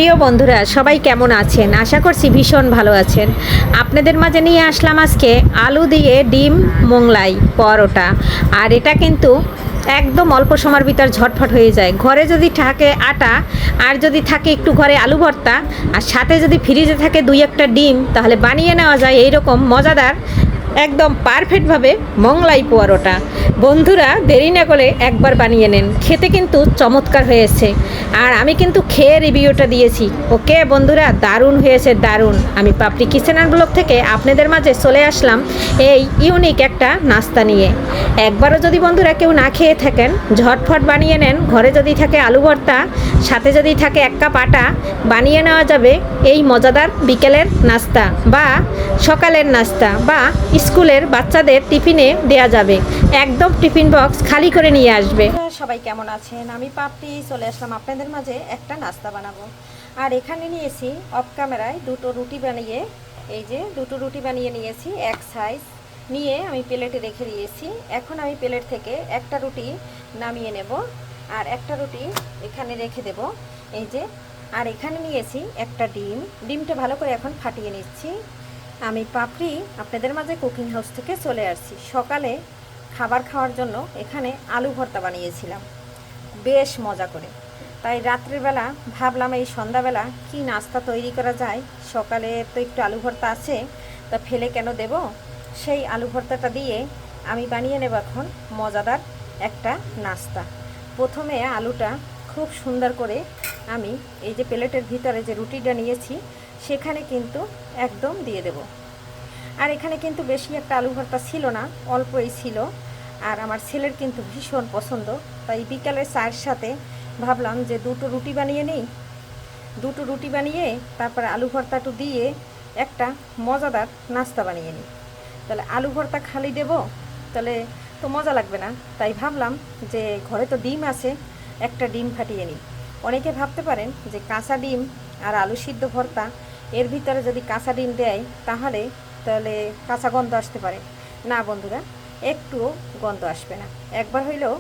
প্রিয় বন্ধুরা সবাই কেমন আছেন? আশা করছি ভীষণ ভালো আছেন। আপনাদের মাঝে নিয়ে আসলাম আজকে আলু দিয়ে ডিম মোংলাই পরোটা। আর এটা কিন্তু একদম অল্প সময়ের ভিতর ঝটফট হয়ে যায়। ঘরে যদি থাকে আটা আর যদি থাকে একটু ঘরে আলু ভর্তা আর সাথে যদি ফ্রিজে থাকে দুই একটা ডিম, তাহলে বানিয়ে নেওয়া যায় এইরকম মজাদার একদম পারফেক্টভাবে মোংলাই পরোটা। বন্ধুরা দেরি না করে একবার বানিয়ে নেন, খেতে কিন্তু চমৎকার হয়েছে। আর আমি কিন্তু খেয়ে রিভিউটা দিয়েছি। ওকে বন্ধুরা, দারুণ হয়েছে দারুণ। আমি পাপড়ি কিচেন অ্যান্ড ব্লগ থেকে আপনাদের মাঝে চলে আসলাম এই ইউনিক একটা নাস্তা নিয়ে। একবারও যদি বন্ধুরা কেউ না খেয়ে থাকেন, ঝটফট বানিয়ে নেন। ঘরে যদি থাকে আলু ভর্তা, সাথে যদি থাকে এক কাপ আটা, বানিয়ে নেওয়া যাবে এই মজাদার বিকেলের নাস্তা বা সকালের নাস্তা বা স্কুলের বাচ্চাদের টিফিনে দেয়া যাবে। একদম টিফিন বক্স খালি করে নিয়ে আসবে। সবাই কেমন আছেন? আমি পাপড়ি চলে আসলাম আপনাদের মাঝে একটা নাস্তা বানাবো। আর এখানে নিয়েছি অফ ক্যামেরায় দুটো রুটি বানিয়ে, এই যে দুটো রুটি বানিয়ে নিয়েছি এক সাইজ নিয়ে আমি প্লেটে রেখে দিয়েছি। এখন আমি প্লেট থেকে একটা রুটি নামিয়ে নেব আর একটা রুটি এখানে রেখে দেব, এই যে। আর এখানে নিয়েছি একটা ডিমটা ভালো করে এখন ফাটিয়ে নিচ্ছি। আমি পাপড়ি আপনাদের মাঝে কুকিং হাউস থেকে চলে আসছি। সকালে খাবার খাওয়ার জন্য এখানে আলু ভর্তা বানিয়েছিলাম বেশ মজা করে। তাই রাত্রিবেলা ভাবলাম এই সন্ধ্যাবেলা কি নাস্তা তৈরি করা যায়। সকালে তো একটু আলু ভর্তা আছে, তা ফেলে কেন দেব। সেই আলু ভর্তাটা দিয়ে আমি বানিয়ে নেব এখন মজাদার একটা নাস্তা। প্রথমে আলুটা খুব সুন্দর করে আমি এই যে প্লেটের ভিতরে যে রুটিটা নিয়েছি সেখানে কিন্তু একদম দিয়ে দেব। আর এখানে কিন্তু বেশি একটা আলু ভর্তা ছিল না, অল্পই ছিল। আর আমার ছেলের কিন্তু ভীষণ পছন্দ, তাই বিকালের চায়ের সাথে ভাবলাম যে দুটো রুটি বানিয়ে নিই। দুটো রুটি বানিয়ে তারপরে আলু ভর্তাটা দিয়ে একটা মজাদার নাস্তা বানিয়ে নিই। তাহলে আলু ভর্তা খালি দেব তাহলে তো মজা লাগবে না। তাই ভাবলাম যে ঘরে তো ডিম আছে, একটা ডিম ফাটিয়ে নিই। অনেকে ভাবতে পারেন যে কাঁচা ডিম আর আলু সিদ্ধ ভর্তা এর ভিতরে যদি কাঁচা ডিম দেয় তাহলে কাঁচা গন্ধ আসতে পারে। না বন্ধুরা, একটুও গন্ধ আসবে না। একবার হইলেও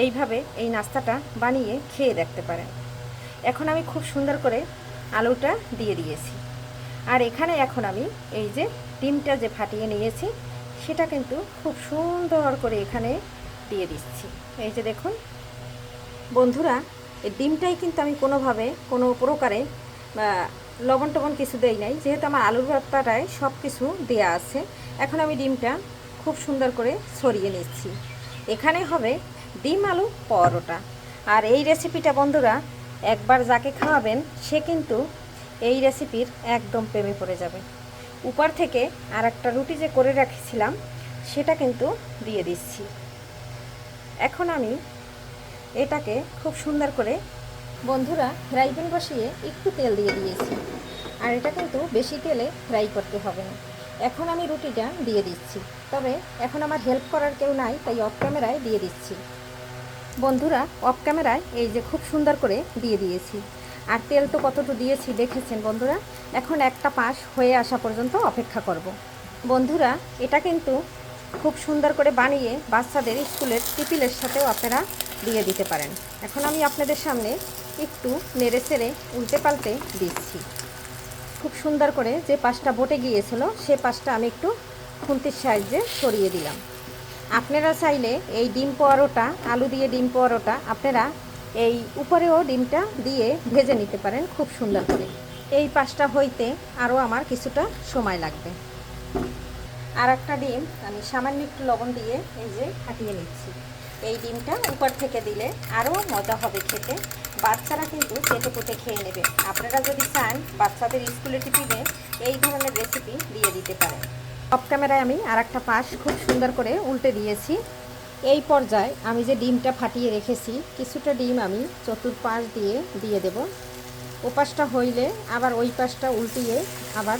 এইভাবে এই নাস্তাটা বানিয়ে খেয়ে দেখতে পারেন। এখন আমি খুব সুন্দর করে আলুটা দিয়ে দিয়েছি। আর এখানে এখন আমি এই যে ডিমটা যে ফাটিয়ে নিয়েছি সেটা কিন্তু খুব সুন্দর করে এখানে দিয়ে দিচ্ছি। এই যে দেখুন বন্ধুরা, এই ডিমটাই কিন্তু আমি কোনোভাবে কোনো প্রকারে লবণ টবণ কিছু দেই নাই, যেহেতু আমার আলুর ভর্তাটায় সব কিছু দেয়া আছে। এখন আমি ডিমটা খুব সুন্দর করে ছড়িয়ে নিচ্ছি। এখানে হবে ডিম আলু পরোটা। আর এই রেসিপিটা বন্ধুরা একবার যাকে খাওয়াবেন সে কিন্তু এই রেসিপির একদম প্রেমে পড়ে যাবে। উপর থেকে আর একটা রুটি যে করে রেখেছিলাম সেটা কিন্তু দিয়ে দিচ্ছি। এখন আমি এটাকে খুব সুন্দর করে বন্ধুরা ফ্রাই প্যান বসিয়ে একটু তেল দিয়ে দিয়েছি। আর এটা কিন্তু বেশি তেলে ফ্রাই করতে হবে না। এখন আমি রুটিটা দিয়ে দিচ্ছি, তবে এখন আমার হেল্প করার কেউ নাই, তাই অফ ক্যামেরায় দিয়ে দিচ্ছি। বন্ধুরা অফ ক্যামেরায় এই যে খুব সুন্দর করে দিয়ে দিয়েছি। আর তেল তো কতটুকু দিয়েছি দেখেছেন বন্ধুরা। এখন একটা পাশ হয়ে আসা পর্যন্ত অপেক্ষা করব। বন্ধুরা এটা কিন্তু খুব সুন্দর করে বানিয়ে বাচ্চাদের স্কুলের টিফিনের সাথেও আপনারা দিয়ে দিতে পারেন। এখন আমি আপনাদের সামনে একটু নেড়ে চেড়ে উল্টে পাল্টে দিচ্ছি। খুব সুন্দর করে যে পাশটা বটে গিয়েছিল সে পাশটা আমি একটু খুন্তির সাহায্যে সরিয়ে দিলাম। আপনারা চাইলে এই ডিম পরোটা, আলু দিয়ে ডিম পরোটা আপনারা এই উপরেও ডিমটা দিয়ে ভেজে নিতে পারেন খুব সুন্দর করে। এই পাশটা হইতে আরও আমার কিছুটা সময় লাগবে। আর একটা ডিম আমি সামান্য একটু লবণ দিয়ে এই যে ফাটিয়ে নিচ্ছি। এই ডিমটা উপর থেকে দিলে আরও মজা হবে খেতে। বাচ্চারা কিন্তু চেটে পুটে খেয়ে নেবে। আপনারা যদি চান বাচ্চাদের স্কুলে টিফিনে এই ধরনের রেসিপি দিয়ে দিতে পারেন। অফ ক্যামেরায় আমি আর একটা পাশ খুব সুন্দর করে উল্টে দিয়েছি। এই পর্যায়ে আমি যে ডিমটা ফাটিয়ে রেখেছি কিছুটা ডিম আমি চতুর্পাশ দিয়ে দেব। ও পাশটা হইলে আবার ওই পাশটা উল্টিয়ে আবার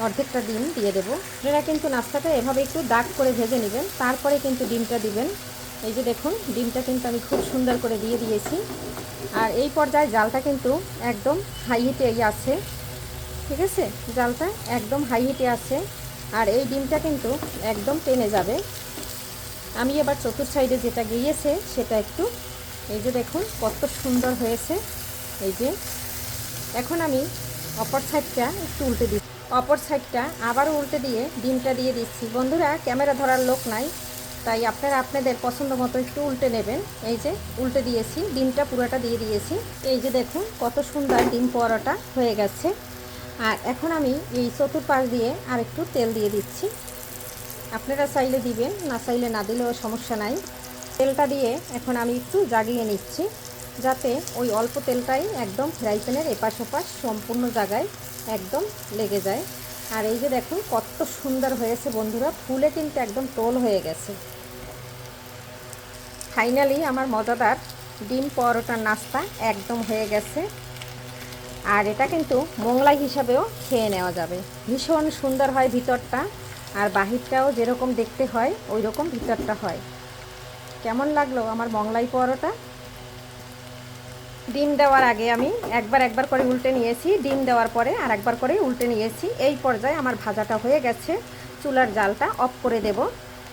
অর্ধেকটা ডিম দিয়ে দেবো। আপনারা কিন্তু নাস্তাটা এভাবে একটু দাগ করে ভেজে নেবেন, তারপরে কিন্তু ডিমটা দিবেন। এই যে দেখুন ডিমটা কিন্তু আমি খুব সুন্দর করে দিয়ে দিয়েছি। আর এই পর্যায়ে জালটা কিন্তু একদম হাই হিটেই আছে, ঠিক আছে? জালটা একদম হাই হিটে আছে। আর এই ডিমটা কিন্তু একদম টেনে যাবে। আমি এবার চতুর্থ সাইডে যেটা গিয়েছে সেটা একটু এই যে দেখুন কত সুন্দর হয়েছে। এই যে এখন আমি অপর সাইডটা একটু উল্টে দিই, অপর সাইডটা আবারও উল্টে দিয়ে ডিমটা দিয়ে দিচ্ছি। বন্ধুরা, ক্যামেরা ধরার লোক নাই, তাই আপনারা আপনাদের পছন্দ মতো একটু উল্টে নেবেন। এই যে উল্টে দিয়েছি, ডিমটা পুরোটা দিয়ে দিয়েছি। এই যে দেখুন কত সুন্দর ডিম পরোটা হয়ে গেছে। আর এখন আমি এই চতুর্পাশ দিয়ে আর একটু তেল দিয়ে দিচ্ছি। আপনারা চাইলে দিবেন, না চাইলে না দিলেও সমস্যা নাই। তেলটা দিয়ে এখন আমি একটু জাগিয়ে নিচ্ছি, যাতে ওই অল্প তেলটাই একদম ফ্রাই প্যানের এপাশ ওপাশ সম্পূর্ণ জায়গায় একদম লেগে যায়। আর এই যে দেখুন কত সুন্দর হয়েছে বন্ধুরা, ফুলে কিন্তু একদম টোল হয়ে গেছে। ফাইনালি আমার মজাদার ডিম পরোটার নাস্তা একদম হয়ে গেছে। আর এটা কিন্তু মোগলাই হিসাবেও খেয়ে নেওয়া যাবে। ভীষণ সুন্দর হয় ভিতরটা, আর বাহিরটাও যেরকম দেখতে হয় ওই রকম ভিতরটা হয়। কেমন লাগলো আমার মোগলাই পরোটা? ডিম দেওয়ার আগে আমি একবার করে উল্টে নিয়েছি, ডিম দেওয়ার পরে আর একবার করে উল্টে নিয়েছি। এই পর্যায়ে আমার ভাজাটা হয়ে গেছে, চুলার জালটা অফ করে দেব।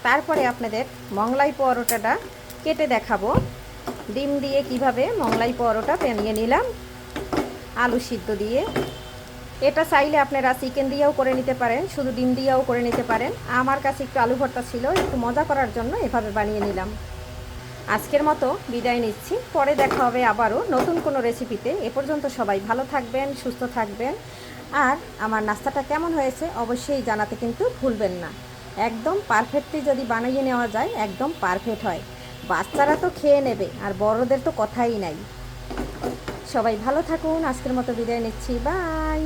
তারপরে আপনাদের মোগলাই পরোটাটা কেটে দেখাবো। ডিম দিয়ে কিভাবে মোগলাই পরোটা বানিয়ে নিলাম আলু সিদ্ধ দিয়ে। এটা চাইলে আপনারা চিকেন দিয়েও করে নিতে পারেন, শুধু ডিম দিয়েও করে নিতে পারেন। আমার কাছে একটু আলু ভর্তা ছিল, একটু মজা করার জন্য এভাবে বানিয়ে নিলাম। আজকের মতো বিদায় নিচ্ছি, পরে দেখা হবে আবারও নতুন কোনো রেসিপিতে। এ পর্যন্ত সবাই ভালো থাকবেন, সুস্থ থাকবেন। আর আমার নাস্তাটা কেমন হয়েছে অবশ্যই জানাতে কিন্তু ভুলবেন না। একদম পারফেক্টলি যদি বানিয়ে নেওয়া যায় একদম পারফেক্ট হয়। বাচ্চারা তো খেয়ে নেবে, আর বড়দের তো কথাই নাই। সবাই ভালো থাকুন, আজকের মতো বিদায় নিচ্ছি, বাই।